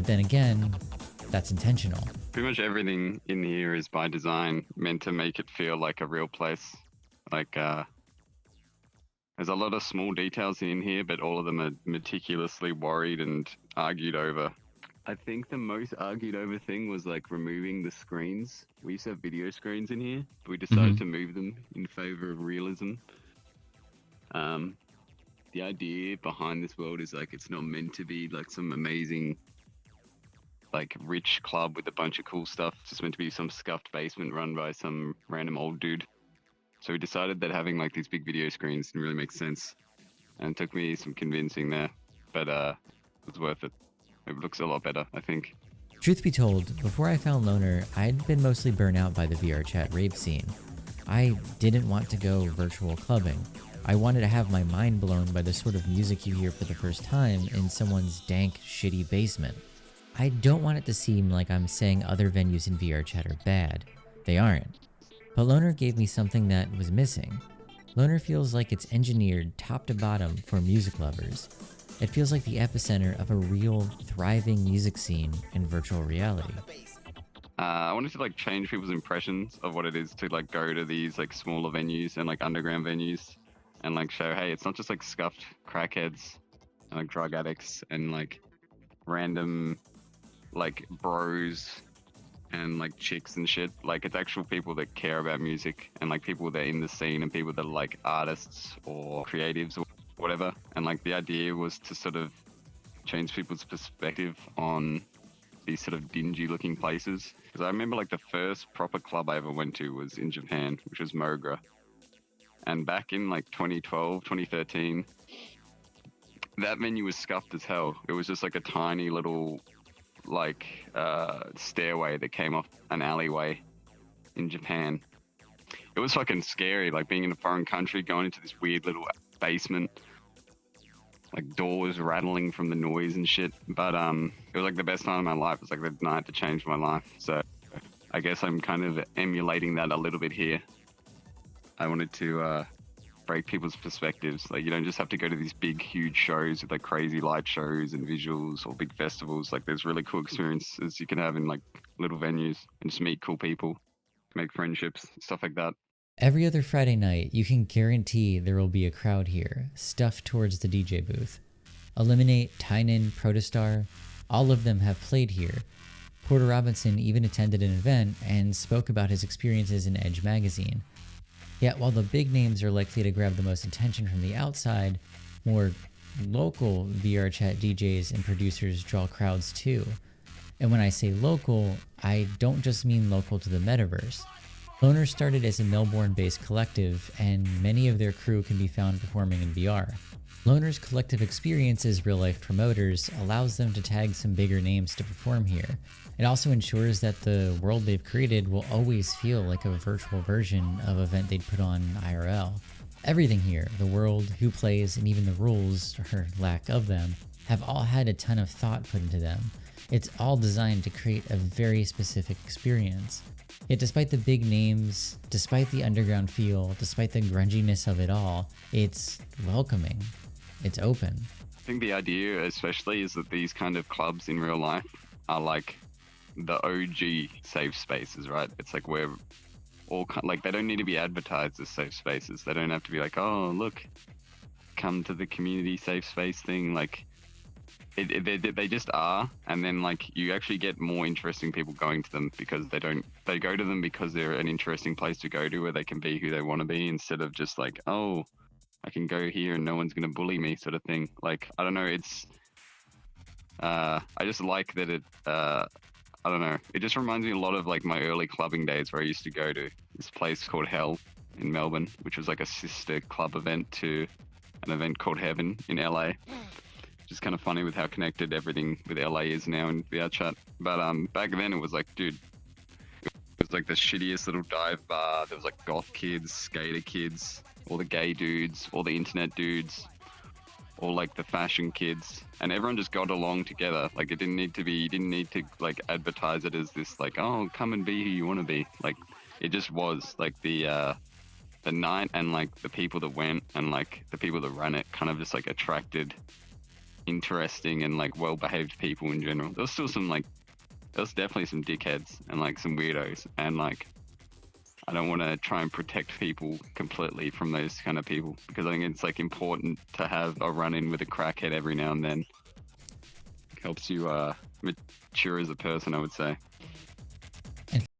But then again, that's intentional. Pretty much everything in here is by design meant to make it feel like a real place. Like, there's a lot of small details in here, but all of them are meticulously worried and argued over. I think the most argued over thing was like removing the screens. We used to have video screens in here, but we decided to move them in favor of realism. The idea behind this world is like it's not meant to be like some amazing, like rich club with a bunch of cool stuff. It's just meant to be some scuffed basement run by some random old dude. So we decided that having like these big video screens didn't really make sense, and it took me some convincing there, but it was worth it. It looks a lot better, I think. Truth be told, before I found Loner, I'd been mostly burnt out by the VR chat rave scene. I didn't want to go virtual clubbing. I wanted to have my mind blown by the sort of music you hear for the first time in someone's dank, shitty basement. I don't want it to seem like I'm saying other venues in VR chat are bad. They aren't. But Loner gave me something that was missing. Loner feels like it's engineered top to bottom for music lovers. It feels like the epicenter of a real, thriving music scene in virtual reality. I wanted to like change people's impressions of what it is to like go to these like smaller venues and like underground venues, and like show, hey, it's not just like scuffed crackheads and like drug addicts and like random like bros and like chicks and shit. Like it's actual people that care about music, and like people that are in the scene, and people that are like artists or creatives or whatever. And like the idea was to sort of change people's perspective on these sort of dingy looking places. Because I remember like the first proper club I ever went to was in Japan, which was Mogra. And back in like 2012, 2013, that venue was scuffed as hell. It was just like a tiny little like stairway that came off an alleyway in Japan. It was fucking scary, like being in a foreign country, going into this weird little basement, like doors rattling from the noise and shit. But it was like the best time of my life. It was like the night that changed my life. So I guess I'm kind of emulating that a little bit here. I wanted to break people's perspectives. Like you don't just have to go to these big, huge shows with like crazy light shows and visuals, or big festivals. Like there's really cool experiences you can have in like little venues and just meet cool people, make friendships, stuff like that. Every other Friday night, you can guarantee there will be a crowd here, stuffed towards the DJ booth. Eliminate, Tynan, Protostar, all of them have played here. Porter Robinson even attended an event and spoke about his experiences in Edge magazine. Yet while the big names are likely to grab the most attention from the outside, more local VR chat DJs and producers draw crowds too. And when I say local, I don't just mean local to the metaverse. Loner started as a Melbourne-based collective, and many of their crew can be found performing in VR. Loner's collective experience as real-life promoters allows them to tag some bigger names to perform here. It also ensures that the world they've created will always feel like a virtual version of an event they'd put on IRL. Everything here, the world, who plays, and even the rules, or lack of them, have all had a ton of thought put into them. It's all designed to create a very specific experience. Yet despite the big names, despite the underground feel, despite the grunginess of it all, it's welcoming. It's open. I think the idea especially is that these kind of clubs in real life are like the OG safe spaces, right? It's like where all like they don't need to be advertised as safe spaces. They don't have to be like, oh look, come to the community safe space thing. Like they just are, and then like you actually get more interesting people going to them because they go to them because they're an interesting place to go to where they can be who they want to be, instead of just like, oh, I can go here and no one's gonna bully me sort of thing. Like I don't know, it's I just like that it I don't know, it just reminds me a lot of like my early clubbing days where I used to go to this place called Hell in Melbourne, which was like a sister club event to an event called Heaven in LA. Just kind of funny with how connected everything with LA is now in VR chat. But back then it was like, dude, it was like the shittiest little dive bar. There was like goth kids, skater kids, all the gay dudes, all the internet dudes, all like the fashion kids, and everyone just got along together. Like you didn't need to like advertise it as this like, oh, come and be who you want to be. Like it just was like the night, and like the people that went and like the people that ran it kind of just like attracted interesting and like well-behaved people in general. There was still some like, there was definitely some dickheads and like some weirdos, and like I don't want to try and protect people completely from those kind of people, because I think it's like important to have a run-in with a crackhead every now and then. Helps you mature as a person, I would say.